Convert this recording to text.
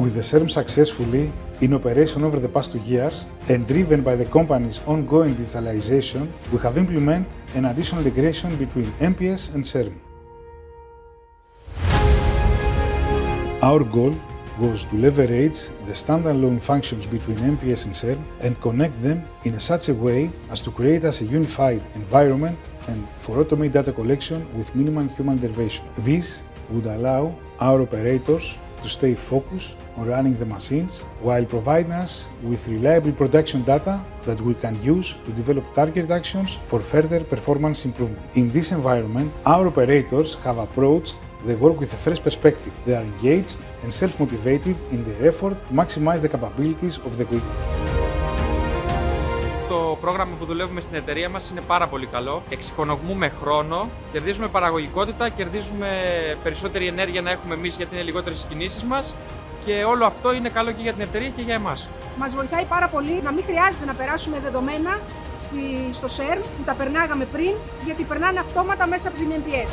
With the CERM successfully in operation over the past 2 years and driven by the company's ongoing digitalization, we have implemented an additional integration between MPS and CERM. Our goal was to leverage the standalone functions between MPS and CERM and connect them in such a way as to create us a unified environment and for automated data collection with minimal human intervention. This would allow our operators to stay focused on running the machines while providing us with reliable production data that we can use to develop targeted actions for further performance improvement. In this environment, our operators have approached the work with a fresh perspective. They are engaged and self-motivated in their effort to maximize the capabilities of the equipment. Το πρόγραμμα που δουλεύουμε στην εταιρεία μας είναι πάρα πολύ καλό. Εξοικονομούμε χρόνο, κερδίζουμε παραγωγικότητα, κερδίζουμε περισσότερη ενέργεια να έχουμε εμείς γιατί είναι λιγότερες οι κινήσεις μας και όλο αυτό είναι καλό και για την εταιρεία και για εμάς. Μας βοηθάει πάρα πολύ να μην χρειάζεται να περάσουμε δεδομένα στο CERM που τα περνάγαμε πριν, γιατί περνάνε αυτόματα μέσα από την MPS.